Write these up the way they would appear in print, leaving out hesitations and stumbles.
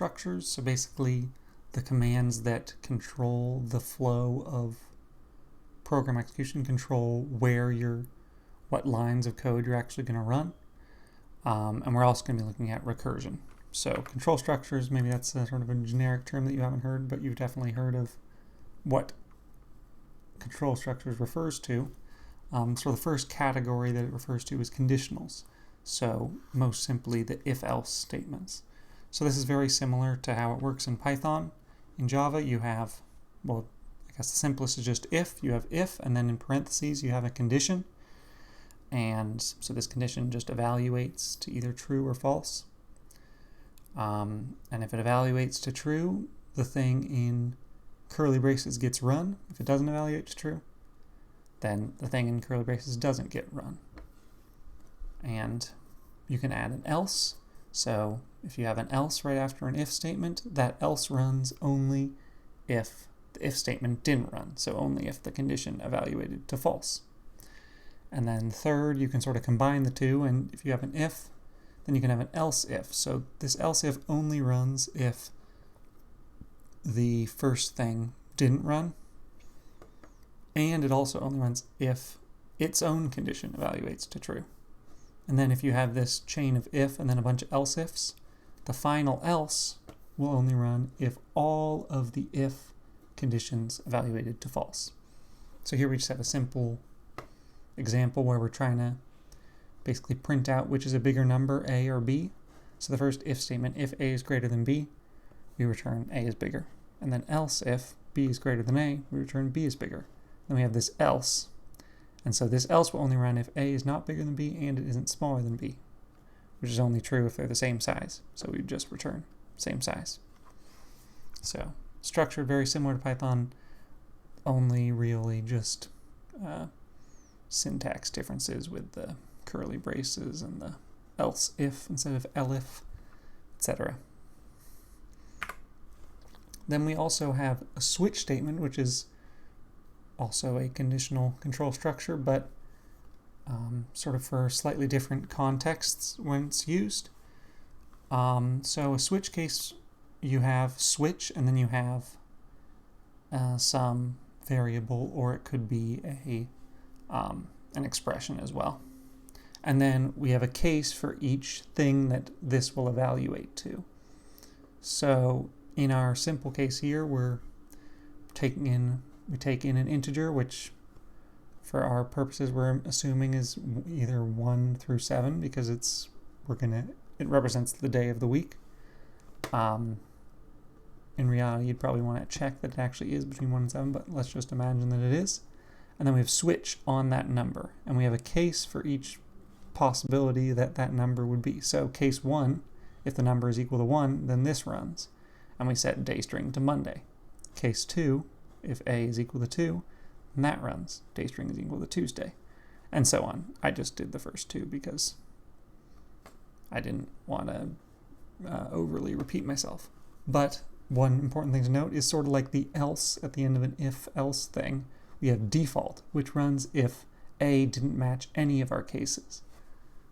structures. So basically the commands that control the flow of program execution, control what lines of code you're actually going to run. And we're also going to be looking at recursion. So control structures, maybe that's a sort of a generic term that you haven't heard, but you've definitely heard of what control structures refers to. So the first category that it refers to is conditionals. So most simply the if-else statements. So this is very similar to how it works in Python. In Java you have, well, I guess the simplest is just if. You have if, and then in parentheses you have a condition. And so this condition just evaluates to either true or false. And if it evaluates to true, the thing in curly braces gets run. If it doesn't evaluate to true, then the thing in curly braces doesn't get run. And you can add an else. So if you have an else right after an if statement, that else runs only if the if statement didn't run. So only if the condition evaluated to false. And then third, you can sort of combine the two, and if you have an if, then you can have an else if. So this else if only runs if the first thing didn't run, and it also only runs if its own condition evaluates to true. And then if you have this chain of if and then a bunch of else ifs, the final else will only run if all of the if conditions evaluated to false. So here we just have a simple example where we're trying to basically print out which is a bigger number, A or B. So the first if statement, if A is greater than B, we return A is bigger. And then else if B is greater than A, we return B is bigger. Then we have this else. And so this else will only run if A is not bigger than B and it isn't smaller than B, which is only true if they're the same size. So we just return same size. So structured very similar to Python, only really just syntax differences with the curly braces and the else if instead of elif, etc. Then we also have a switch statement, which is also a conditional control structure, but sort of for slightly different contexts when it's used. So a switch case, you have switch and then you have some variable, or it could be an expression as well. And then we have a case for each thing that this will evaluate to. So in our simple case here, we take in an integer, which for our purposes we're assuming is either 1 through 7 because it represents the day of the week. In reality, you'd probably want to check that it actually is between 1 and 7, but let's just imagine that it is. And then we have switch on that number, and we have a case for each possibility that that number would be. So case 1, if the number is equal to 1, then this runs, and we set day string to Monday. Case 2, if A is equal to 2, then that runs, day string is equal to Tuesday, and so on. I just did the first two because I didn't want to overly repeat myself. But one important thing to note is sort of like the else at the end of an if-else thing. We have default, which runs if A didn't match any of our cases.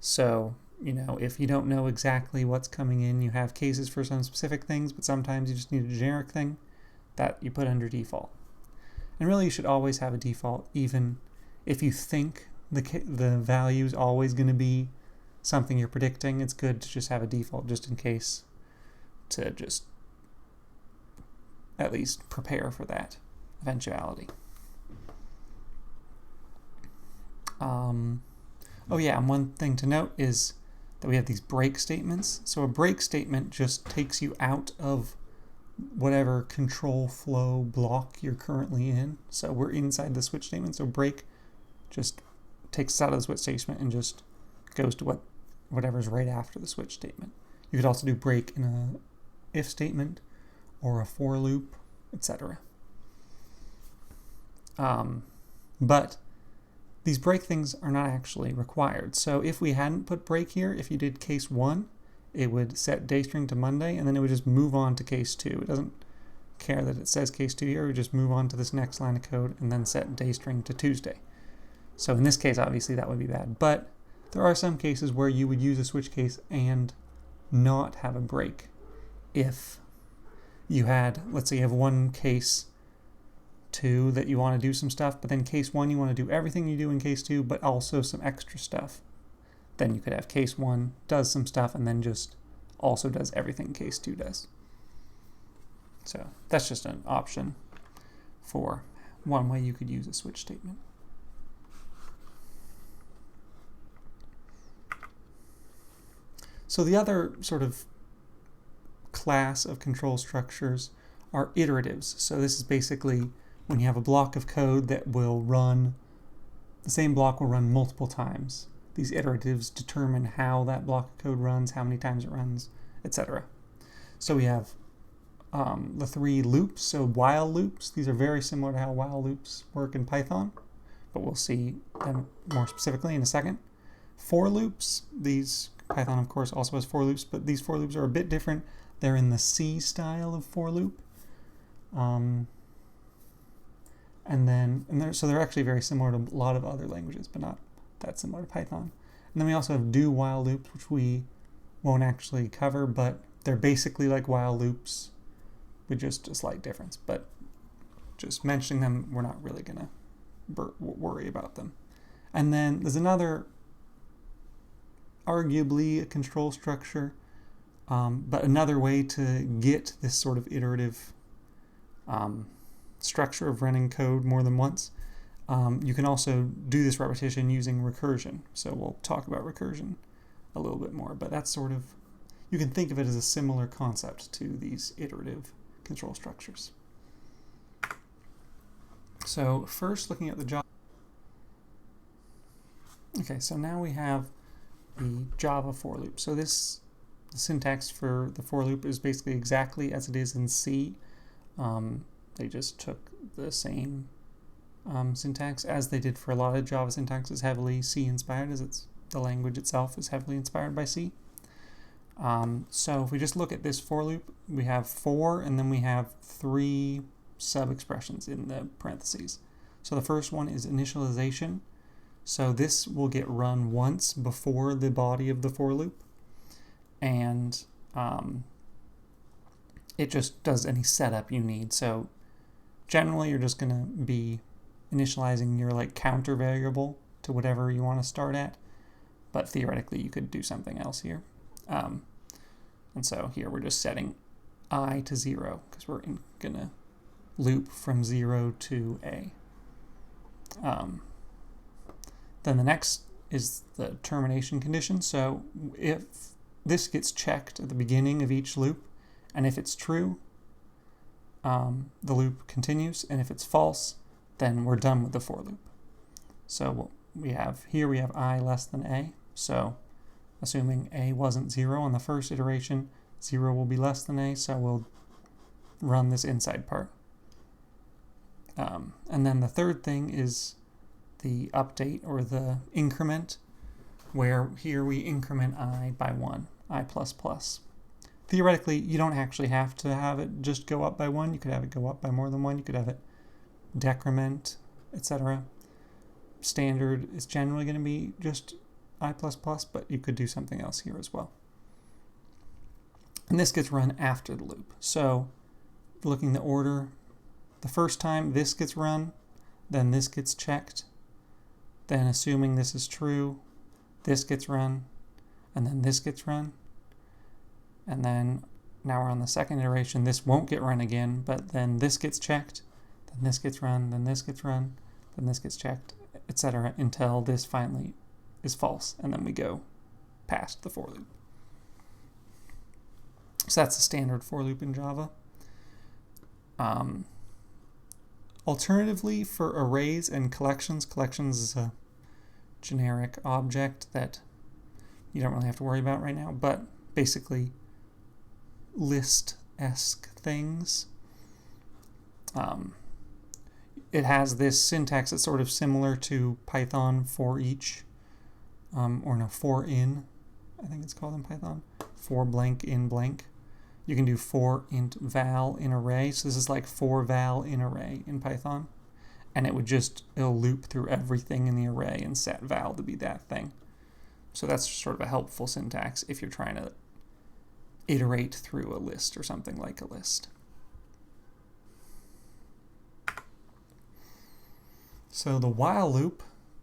So, if you don't know exactly what's coming in, you have cases for some specific things, but sometimes you just need a generic thing that you put under default. And really you should always have a default, even if you think the value is always going to be something you're predicting. It's good to just have a default just in case, to just at least prepare for that eventuality. And one thing to note is that we have these break statements. So a break statement just takes you out of whatever control flow block you're currently in. So we're inside the switch statement, so break just takes us out of the switch statement and just goes to whatever's right after the switch statement. You could also do break in a if statement or a for loop, etc. But these break things are not actually required. So if we hadn't put break here, if you did case 1, it would set day string to Monday, and then it would just move on to case 2. It doesn't care that it says case 2 here. It would just move on to this next line of code and then set day string to Tuesday. So in this case, obviously that would be bad. But there are some cases where you would use a switch case and not have a break if you had, let's say you have one case 2 that you want to do some stuff, but then case 1 you want to do everything you do in case 2, but also some extra stuff. Then you could have case 1 does some stuff and then just also does everything case 2 does. So that's just an option for one way you could use a switch statement. So the other sort of class of control structures are iteratives. So this is basically when you have a block of code that will run, the same block will run multiple times. These iteratives determine how that block of code runs, how many times it runs, etc. So we have the 3 loops, so while loops. These are very similar to how while loops work in Python, but we'll see them more specifically in a second. For loops, Python of course also has for loops, but these for loops are a bit different. They're in the C style of for loop. So they're actually very similar to a lot of other languages, but not that similar to Python. And then we also have do while loops, which we won't actually cover, but they're basically like while loops with just a slight difference. But just mentioning them, we're not really going to worry about them. And then there's another, arguably a control structure, but another way to get this sort of iterative structure of running code more than once. You can also do this repetition using recursion. So we'll talk about recursion a little bit more, but that's sort of, you can think of it as a similar concept to these iterative control structures. So first, looking at the Java. Okay, so now we have the Java for loop. So the syntax for the for loop is basically exactly as it is in C. They just took the same syntax as they did for a lot of Java syntaxes, heavily C inspired, as the language itself is heavily inspired by C. So if we just look at this for loop, we have for, and then we have 3 sub-expressions in the parentheses. So the first one is initialization. So this will get run once before the body of the for loop, and it just does any setup you need. So generally you're just going to be initializing your counter variable to whatever you want to start at, but theoretically you could do something else here. And so here we're just setting I to 0 because we're going to loop from 0 to A. Then the next is the termination condition. So if this gets checked at the beginning of each loop, and if it's true, the loop continues, and if it's false, then we're done with the for loop. So we have I less than A. So assuming A wasn't 0 on the first iteration, 0 will be less than A, so we'll run this inside part. And then the third thing is the update or the increment, where here we increment I by 1, I++. Theoretically, you don't actually have to have it just go up by 1. You could have it go up by more than 1. You could have it decrement, etc. Standard is generally going to be just I++, but you could do something else here as well. And this gets run after the loop. So looking the order, the first time this gets run, then this gets checked, then assuming this is true, this gets run, and then this gets run. And then now we're on the second iteration, this won't get run again, but then this gets checked, then this gets run, then this gets run, then this gets checked, etc. until this finally is false, and then we go past the for loop. So that's the standard for loop in Java. Alternatively, for arrays and collections is a generic object that you don't really have to worry about right now, but basically list-esque things. It has this syntax that's sort of similar to Python for each, for in, I think it's called in Python, for blank in blank. You can do for int val in array, so this is like for val in array in Python, and it'll loop through everything in the array and set val to be that thing. So that's sort of a helpful syntax if you're trying to iterate through a list or something like a list. So the while loop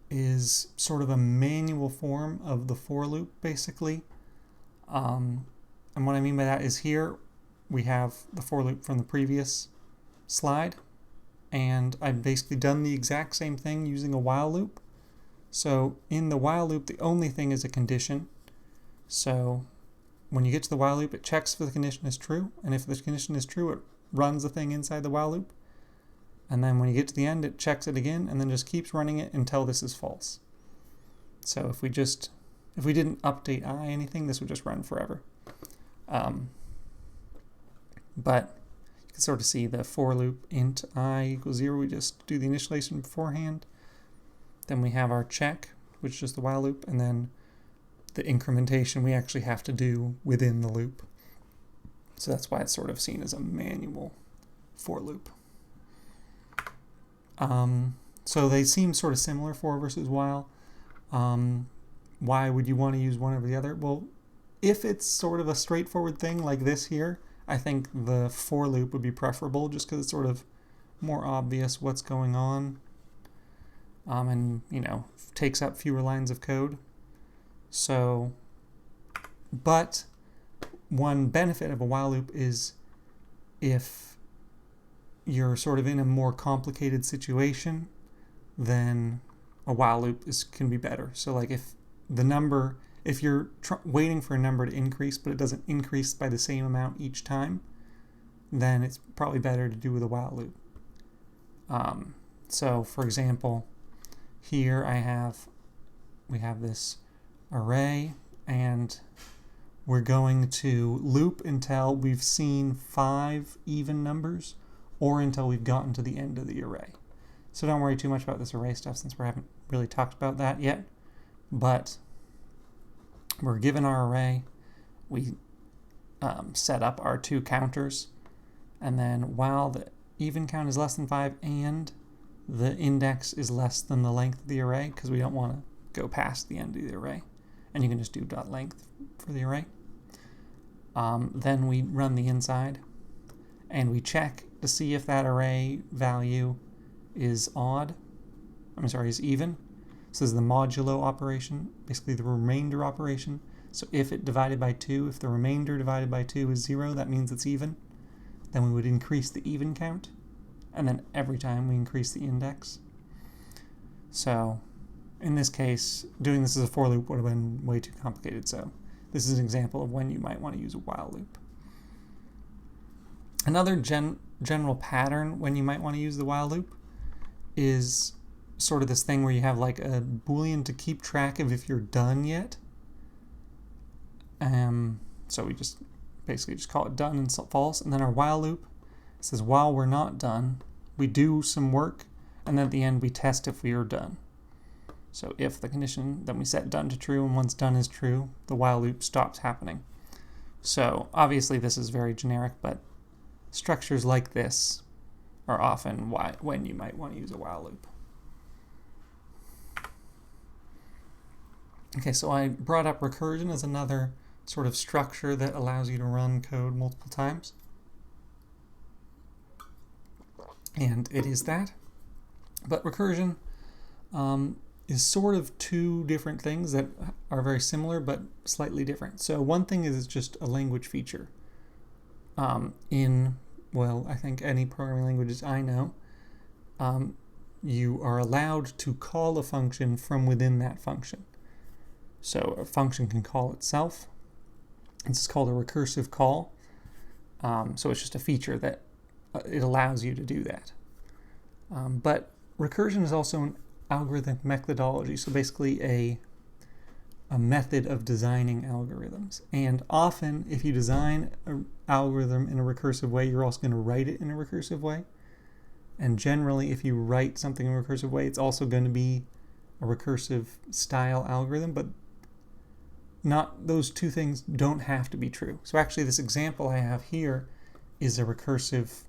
is sort of a manual form of the for loop, basically. And what I mean by that is here we have the for loop from the previous slide, and I've basically done the exact same thing using a while loop. So in the while loop, the only thing is a condition. So when you get to the while loop, it checks if the condition is true, and if the condition is true, it runs the thing inside the while loop. And then when you get to the end, it checks it again, and then just keeps running it until this is false. So if we didn't update I anything, this would just run forever. But you can sort of see the for loop int I equals 0. We just do the initialization beforehand. Then we have our check, which is just the while loop, and then the incrementation we actually have to do within the loop. So that's why it's sort of seen as a manual for loop. So they seem sort of similar, for versus while. Why would you want to use one over the other? Well, if it's sort of a straightforward thing like this here, I think the for loop would be preferable, just because it's sort of more obvious what's going on, and takes up fewer lines of code. So, but one benefit of a while loop is if you're sort of in a more complicated situation, then a while loop can be better. So like if you're waiting for a number to increase, but it doesn't increase by the same amount each time, then it's probably better to do with a while loop. So for example, here we have this array, and we're going to loop until we've seen 5 even numbers, or until we've gotten to the end of the array. So don't worry too much about this array stuff, since we haven't really talked about that yet. But we're given our array, we set up our 2 counters, and then while the even count is less than 5 and the index is less than the length of the array, because we don't want to go past the end of the array, and you can just do .length for the array. Then we run the inside, and we check to see if that array value is is even. So this is the modulo operation, basically the remainder operation. So if it divided by 2, if the remainder divided by 2 is 0, that means it's even. Then we would increase the even count, and then every time we increase the index. So in this case, doing this as a for loop would have been way too complicated, so this is an example of when you might want to use a while loop. Another general pattern when you might want to use the while loop is sort of this thing where you have like a boolean to keep track of if you're done yet. So we just basically just call it done and false, and then our while loop says while we're not done, we do some work, and then at the end we test if we are done. So if the condition, then we set done to true, and once done is true, the while loop stops happening. So obviously this is very generic, but structures like this are often when you might want to use a while loop. Okay, so I brought up recursion as another sort of structure that allows you to run code multiple times. And it is that. But recursion is sort of 2 different things that are very similar but slightly different. So one thing is it's just a language feature. I think any programming languages I know, you are allowed to call a function from within that function. So a function can call itself. This is called a recursive call. So it's just a feature that it allows you to do that. But recursion is also an algorithmic methodology, so basically a method of designing algorithms. And often, if you design an algorithm in a recursive way, you're also going to write it in a recursive way. And generally, if you write something in a recursive way, it's also going to be a recursive style algorithm, but those 2 things don't have to be true. So actually, this example I have here is a recursive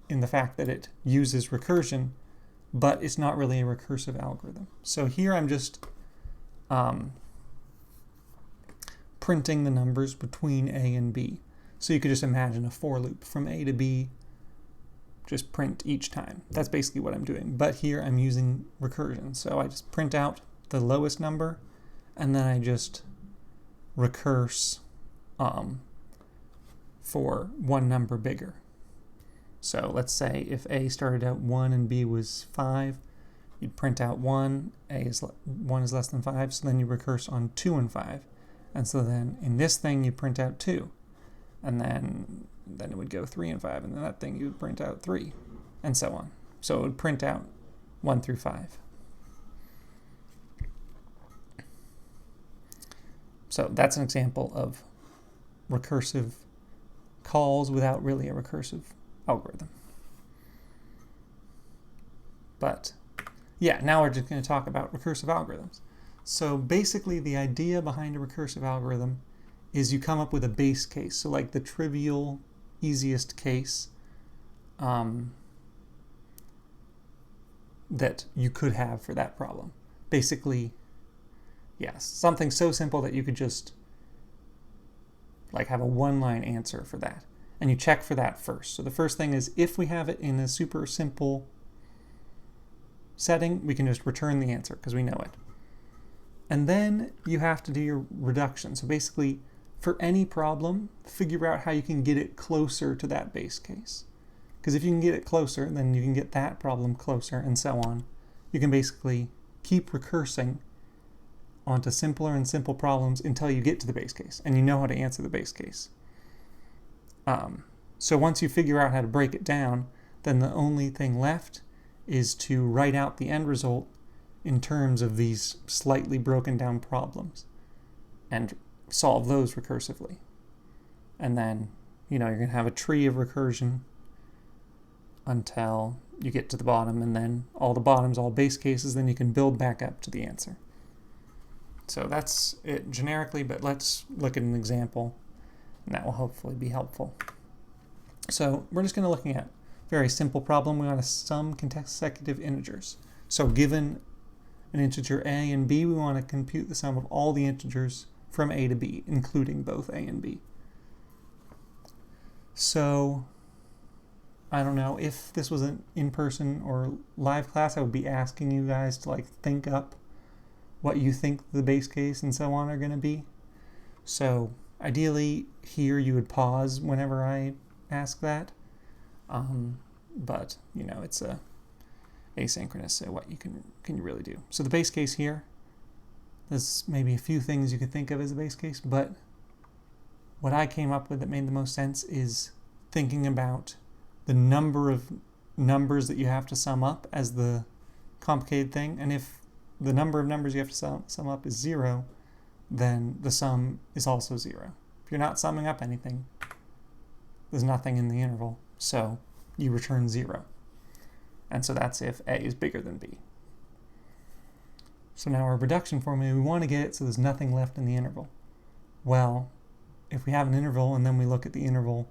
in the fact that it uses recursion, but it's not really a recursive algorithm. So here I'm just printing the numbers between A and B. So you could just imagine a for loop from A to B, just print each time. That's basically what I'm doing. But here I'm using recursion. So I just print out the lowest number, and then I just recurse for one number bigger. So let's say if A started out 1 and B was 5, you'd print out 1, 1 is less than 5, so then you recurse on 2 and 5. And so then in this thing you print out 2, and then it would go 3 and 5, and then that thing you would print out 3, and so on. So it would print out 1 through 5. So that's an example of recursive calls without really a recursive algorithm. But yeah, now we're just going to talk about recursive algorithms. So basically the idea behind a recursive algorithm is you come up with a base case. So like the trivial, easiest case that you could have for that problem. Basically, yes, something so simple that you could just like have a one-line answer for that. And you check for that first. So the first thing is, if we have it in a super simple setting, we can just return the answer because we know it. And then you have to do your reduction. So basically, for any problem, figure out how you can get it closer to that base case. Because if you can get it closer, then you can get that problem closer, and so on. You can basically keep recursing onto simpler and simple problems until you get to the base case, and you know how to answer the base case. So once you figure out how to break it down, then the only thing left is to write out the end result in terms of these slightly broken down problems and solve those recursively. And then, you're going to have a tree of recursion until you get to the bottom, and then all the bottoms, all base cases, then you can build back up to the answer. So that's it generically, but let's look at an example, and that will hopefully be helpful. So we're just going to look at a very simple problem. We want to sum consecutive integers. So given an integer a and b, we want to compute the sum of all the integers from a to b, including both a and b. So I don't know, if this was an in-person or live class, I would be asking you guys to think up what you think the base case and so on are going to be. So ideally here you would pause whenever I ask that, but it's asynchronous, so what can you really do? So the base case here, there's maybe a few things you could think of as a base case, but what I came up with that made the most sense is thinking about the number of numbers that you have to sum up as the complicated thing, and if the number of numbers you have to sum up is 0, then the sum is also 0. If you're not summing up anything, there's nothing in the interval, so you return 0. And so that's if a is bigger than b. So now our reduction formula, we want to get it so there's nothing left in the interval. Well, if we have an interval and then we look at the interval,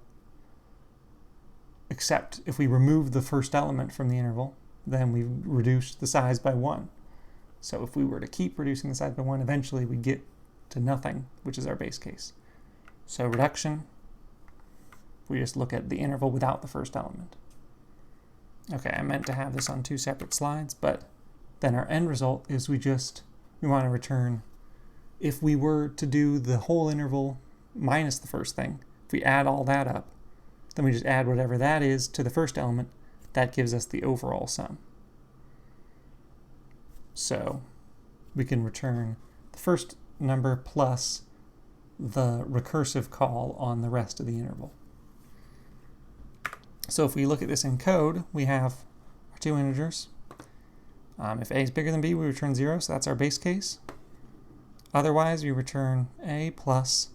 except if we remove the first element from the interval, then we've reduced the size by 1. So if we were to keep reducing the size by 1, eventually we get to nothing, which is our base case. So reduction, we just look at the interval without the first element. Okay, I meant to have this on 2 separate slides, but then our end result is we want to return, if we were to do the whole interval minus the first thing, if we add all that up, then we just add whatever that is to the first element. That gives us the overall sum. So we can return the first number plus the recursive call on the rest of the interval. So if we look at this in code, we have our 2 integers. If a is bigger than b, we return 0, so that's our base case. Otherwise, we return a plus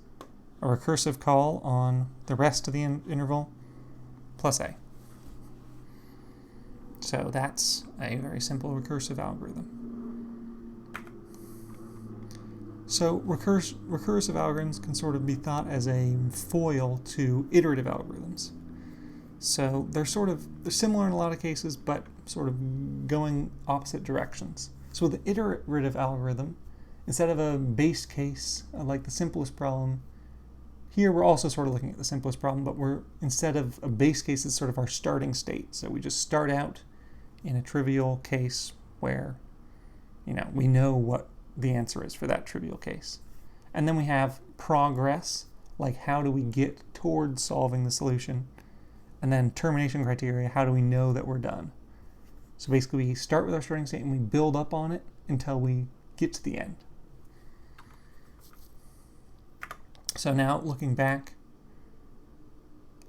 a recursive call on the rest of the interval plus a. So that's a very simple recursive algorithm. So recursive algorithms can sort of be thought as a foil to iterative algorithms. So they're similar in a lot of cases, but sort of going opposite directions. So the iterative algorithm instead of a base case, like the simplest problem, here we're also sort of looking at the simplest problem, but instead of a base case, it's sort of our starting state. So we just start out in a trivial case where, we know what the answer is for that trivial case. And then we have progress, like how do we get towards solving the solution? And then termination criteria, how do we know that we're done? So basically we start with our starting state and we build up on it until we get to the end. So now looking back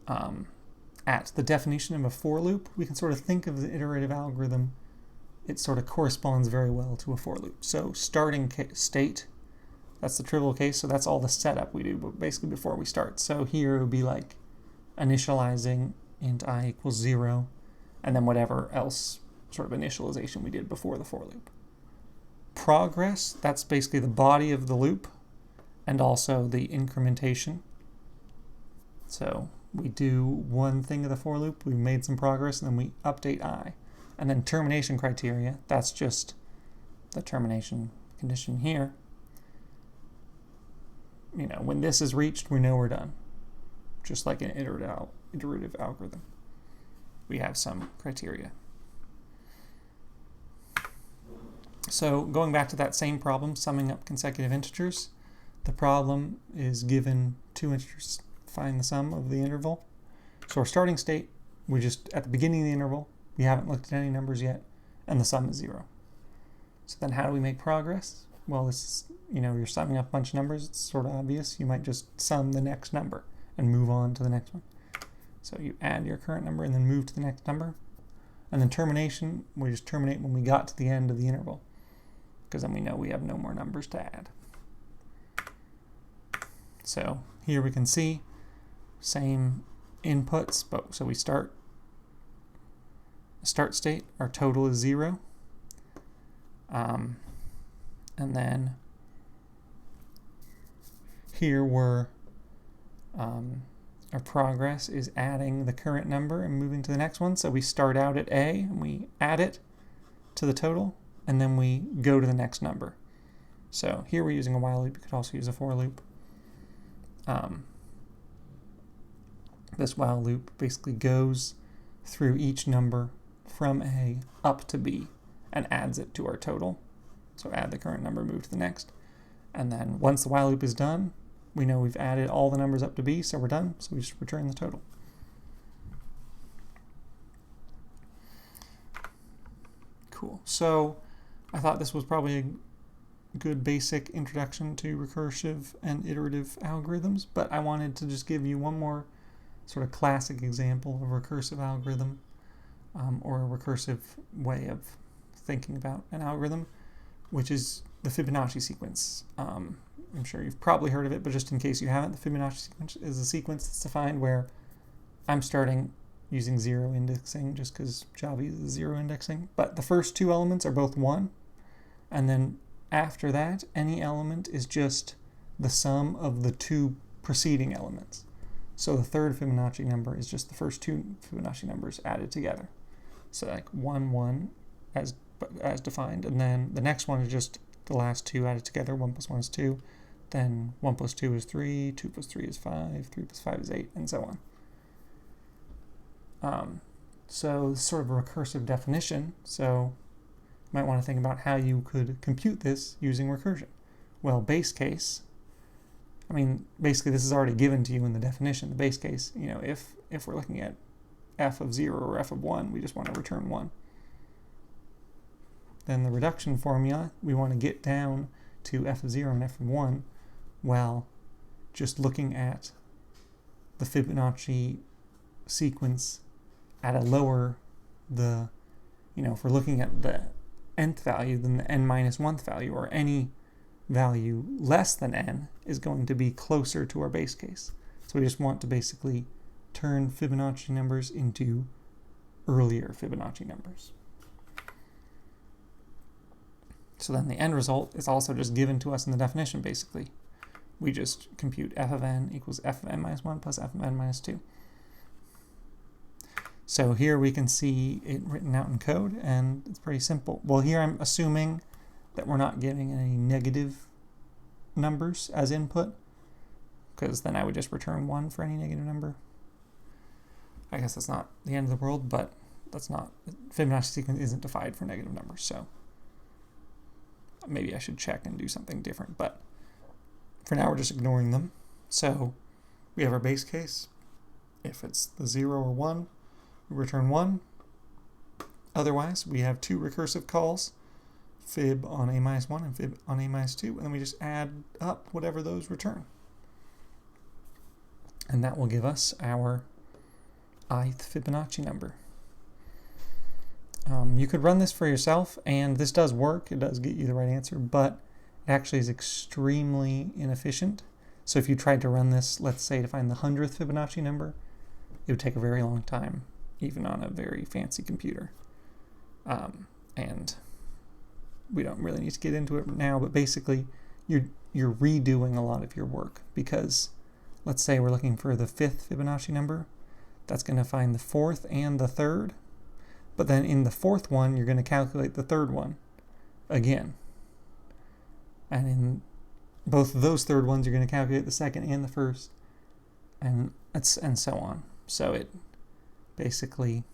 at the definition of a for loop, we can sort of think of the iterative algorithm. It sort of corresponds very well to a for loop. So starting state, that's the trivial case, so that's all the setup we do, but basically before we start. So here it would be like initializing int I equals 0, and then whatever else sort of initialization we did before the for loop. Progress, that's basically the body of the loop, and also the incrementation. So we do one thing of the for loop, we've made some progress, and then we update I. And then termination criteria, that's just the termination condition here. When this is reached, we know we're done. Just like an iterative algorithm. We have some criteria. So going back to that same problem, summing up consecutive integers, the problem is given two integers, find the sum of the interval. So our starting state, we just, at the beginning of the interval, we haven't looked at any numbers yet, and the sum is 0. So then how do we make progress? Well, this is, you're summing up a bunch of numbers, it's sort of obvious. You might just sum the next number and move on to the next one. So you add your current number and then move to the next number. And then termination, we just terminate when we got to the end of the interval, because then we know we have no more numbers to add. So here we can see same inputs, but so we start state, our total is 0. And then here our progress is adding the current number and moving to the next one. So we start out at A and we add it to the total, and then we go to the next number. So here we're using a while loop. You could also use a for loop. This while loop basically goes through each number from A up to B and adds it to our total. So add the current number, move to the next. And then once the while loop is done, we know we've added all the numbers up to B, so we're done. So we just return the total. Cool. So I thought this was probably a good basic introduction to recursive and iterative algorithms, but I wanted to just give you one more sort of classic example of a recursive algorithm, or a recursive way of thinking about an algorithm, which is the Fibonacci sequence. I'm sure you've probably heard of it, but just in case you haven't, the Fibonacci sequence is a sequence that's defined where I'm starting using 0 indexing just because Java uses 0 indexing, but the first two elements are both 1, and then after that, any element is just the sum of the two preceding elements. So the third Fibonacci number is just the first two Fibonacci numbers added together. So like 1, 1 as defined, and then the next one is just the last two added together. 1 plus 1 is 2, then 1 plus 2 is 3, 2 plus 3 is 5, 3 plus 5 is 8, and so on. So this is sort of a recursive definition, so you might want to think about how you could compute this using recursion. Well, base case, basically this is already given to you in the definition. The base case, if we're looking at f of 0 or f of 1, we just want to return 1. Then the reduction formula, we want to get down to f of 0 and f of 1 while just looking at the Fibonacci sequence at a lower, if we're looking at the nth value, then the n minus 1th value, or any value less than n, is going to be closer to our base case. So we just want to basically turn Fibonacci numbers into earlier Fibonacci numbers. So then the end result is also just given to us in the definition, basically. We just compute f of n equals f of n minus 1 plus f of n minus 2. So here we can see it written out in code, and it's pretty simple. Well, here I'm assuming that we're not getting any negative numbers as input, because then I would just return 1 for any negative number. I guess that's not the end of the world, but that's not, Fibonacci sequence isn't defined for negative numbers, so maybe I should check and do something different, but for now we're just ignoring them. So we have our base case. If it's the 0 or 1, we return 1. Otherwise, we have 2 recursive calls, fib on a-1 and fib on a-2, and then we just add up whatever those return. And that will give us our ith Fibonacci number. You could run this for yourself, and this does work. It does get you the right answer, but it actually is extremely inefficient. So if you tried to run this, let's say to find the 100th Fibonacci number, it would take a very long time, even on a very fancy computer. And we don't really need to get into it now, but basically you're redoing a lot of your work, because let's say we're looking for the 5th Fibonacci number. That's going to find the 4th and the 3rd. But then in the 4th one, you're going to calculate the 3rd one again. And in both of those 3rd ones, you're going to calculate the 2nd and the 1st, and so on. So it basically,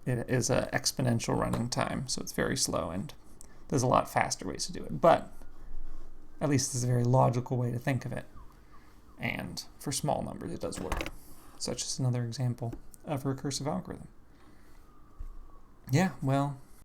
it is an exponential running time, so it's very slow, and there's a lot faster ways to do it. But at least it's a very logical way to think of it. And for small numbers, it does work. Such as another example of a recursive algorithm. Yeah, well,